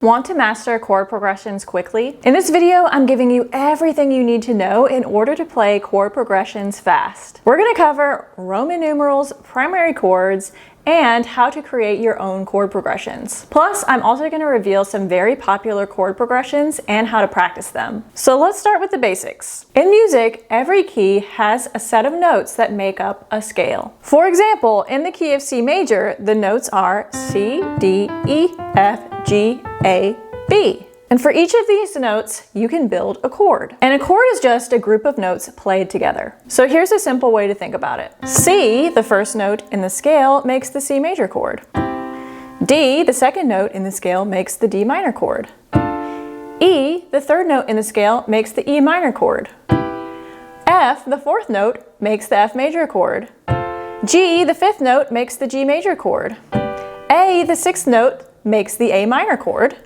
Want to master chord progressions quickly? In this video, I'm giving you everything you need to know in order to play chord progressions fast. We're going to cover Roman numerals, primary chords, and how to create your own chord progressions. Plus, I'm also going to reveal some very popular chord progressions and how to practice them. So let's start with the basics. In music, every key has a set of notes that make up a scale. For example, in the key of C major, the notes are C, D, E, F, G, A, B. And for each of these notes, you can build a chord. And a chord is just a group of notes played together. So here's a simple way to think about it. C, the first note in the scale, makes the C major chord. D, the second note in the scale, makes the D minor chord. E, the third note in the scale, makes the E minor chord. F, the fourth note, makes the F major chord. G, the fifth note, makes the G major chord. A, the sixth note, makes the A minor chord.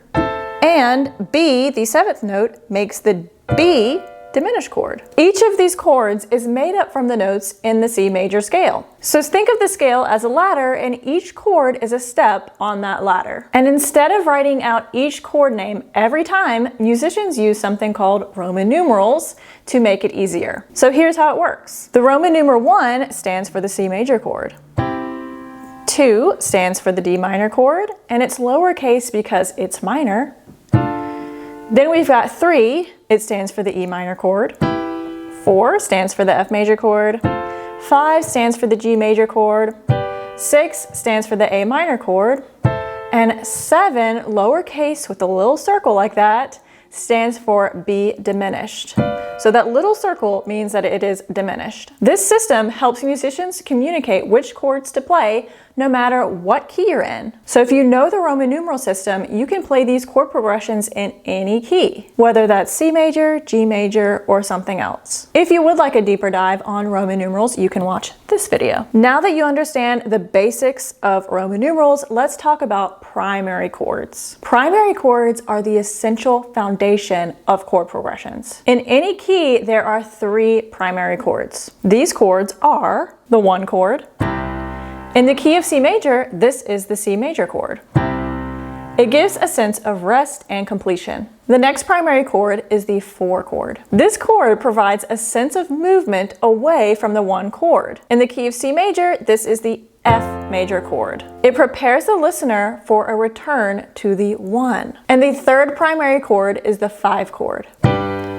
And B, the seventh note, makes the B diminished chord. Each of these chords is made up from the notes in the C major scale. So think of the scale as a ladder, and each chord is a step on that ladder. And instead of writing out each chord name every time, musicians use something called Roman numerals to make it easier. So here's how it works. The Roman numeral 1 stands for the C major chord. 2 stands for the D minor chord, and it's lowercase because it's minor. Then we've got 3, it stands for the E minor chord. 4 stands for the F major chord. 5 stands for the G major chord. 6 stands for the A minor chord. And 7, lowercase with a little circle like that, stands for B diminished. So that little circle means that it is diminished. This system helps musicians communicate which chords to play no matter what key you're in. So if you know the Roman numeral system, you can play these chord progressions in any key, whether that's C major, G major, or something else. If you would like a deeper dive on Roman numerals, you can watch this video. Now that you understand the basics of Roman numerals, let's talk about primary chords. Primary chords are the essential foundation of chord progressions. In any key, there are 3 primary chords. These chords are the 1 chord. In the key of C major, this is the C major chord. It gives a sense of rest and completion. The next primary chord is the 4 chord. This chord provides a sense of movement away from the 1 chord. In the key of C major, this is the F major chord. It prepares the listener for a return to the 1. And the third primary chord is the 5 chord.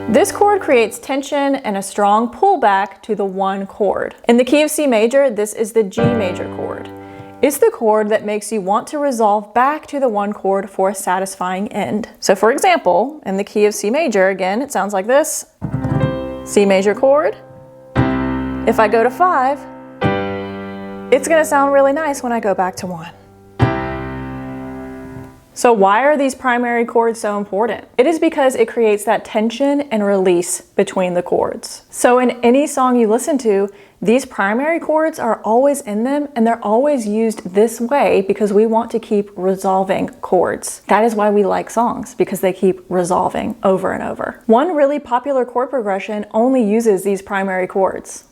This chord creates tension and a strong pullback to the 1 chord. In the key of C major, this is the G major chord. It's the chord that makes you want to resolve back to the 1 chord for a satisfying end. So for example, in the key of C major, again, it sounds like this. C major chord. If I go to 5, it's going to sound really nice when I go back to 1. So why are these primary chords so important? It is because it creates that tension and release between the chords. So in any song you listen to, these primary chords are always in them, and they're always used this way because we want to keep resolving chords. That is why we like songs, because they keep resolving over and over. One really popular chord progression only uses these primary chords.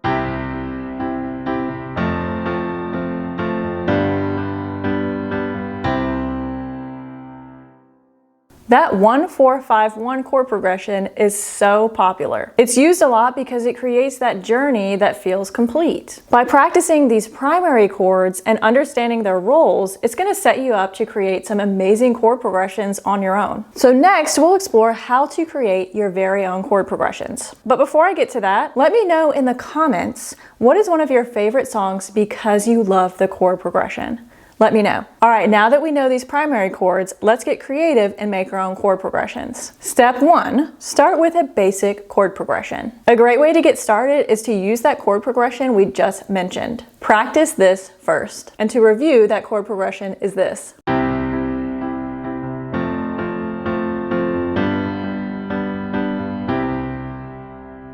That 1-4-5-1 chord progression is so popular. It's used a lot because it creates that journey that feels complete. By practicing these primary chords and understanding their roles, it's going to set you up to create some amazing chord progressions on your own. So next, we'll explore how to create your very own chord progressions. But before I get to that, let me know in the comments, what is one of your favorite songs because you love the chord progression? Let me know. All right, now that we know these primary chords, let's get creative and make our own chord progressions. Step 1, start with a basic chord progression. A great way to get started is to use that chord progression we just mentioned. Practice this first. And to review, that chord progression is this.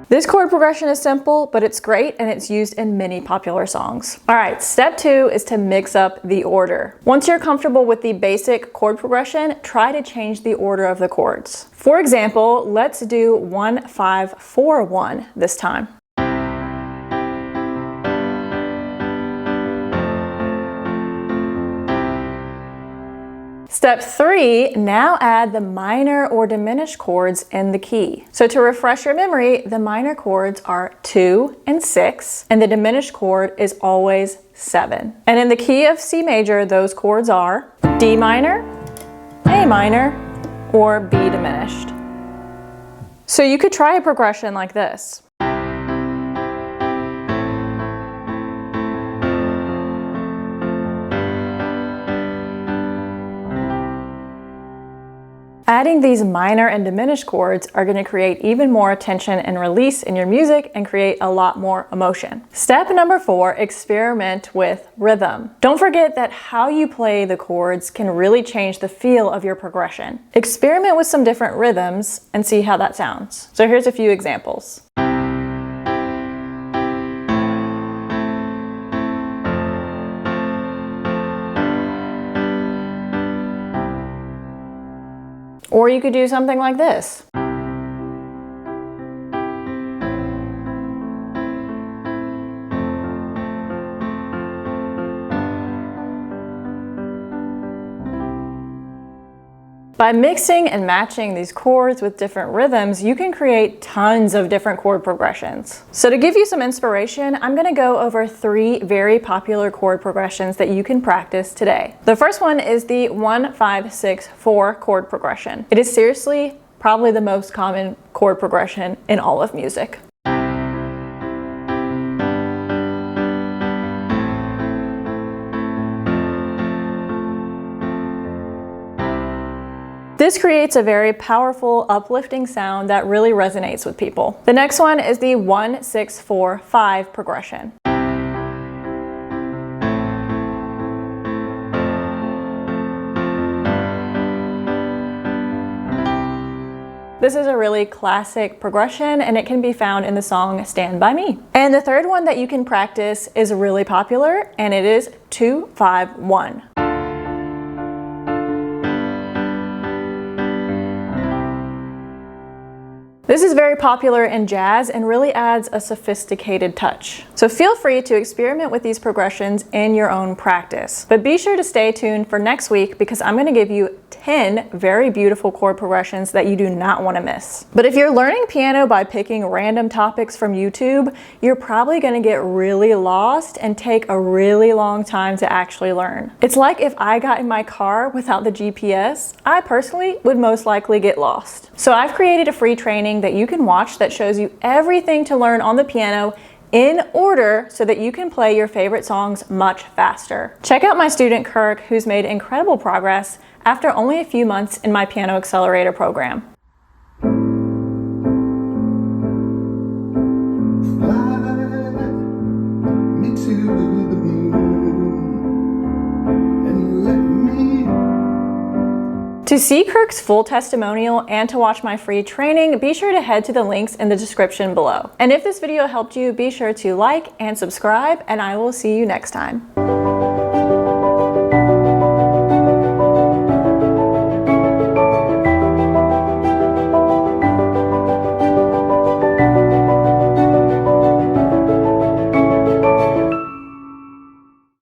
This chord progression is simple, but it's great and it's used in many popular songs. All right, step 2 is to mix up the order. Once you're comfortable with the basic chord progression, try to change the order of the chords. For example, let's do 1-5-4-1 this time. Step 3, now add the minor or diminished chords in the key. So to refresh your memory, the minor chords are 2 and 6, and the diminished chord is always 7. And in the key of C major, those chords are D minor, A minor, or B diminished. So you could try a progression like this. Adding these minor and diminished chords are going to create even more tension and release in your music and create a lot more emotion. Step number 4, experiment with rhythm. Don't forget that how you play the chords can really change the feel of your progression. Experiment with some different rhythms and see how that sounds. So here's a few examples. Or you could do something like this. By mixing and matching these chords with different rhythms, you can create tons of different chord progressions. So to give you some inspiration, I'm going to go over 3 very popular chord progressions that you can practice today. The first one is the 1-5-6-4 chord progression. It is seriously probably the most common chord progression in all of music. This creates a very powerful, uplifting sound that really resonates with people. The next one is the 1-6-4-5 progression. This is a really classic progression and it can be found in the song Stand By Me. And the third one that you can practice is really popular and it is 2-5-1. This is very popular in jazz and really adds a sophisticated touch. So feel free to experiment with these progressions in your own practice. But be sure to stay tuned for next week because I'm going to give you 10 very beautiful chord progressions that you do not want to miss. But if you're learning piano by picking random topics from YouTube, you're probably going to get really lost and take a really long time to actually learn. It's like if I got in my car without the GPS, I personally would most likely get lost. So I've created a free training that you can watch that shows you everything to learn on the piano in order so that you can play your favorite songs much faster. Check out my student Kirk, who's made incredible progress after only a few months in my Piano Accelerator program. To see Kirk's full testimonial and to watch my free training, be sure to head to the links in the description below. And if this video helped you, be sure to like and subscribe, and I will see you next time.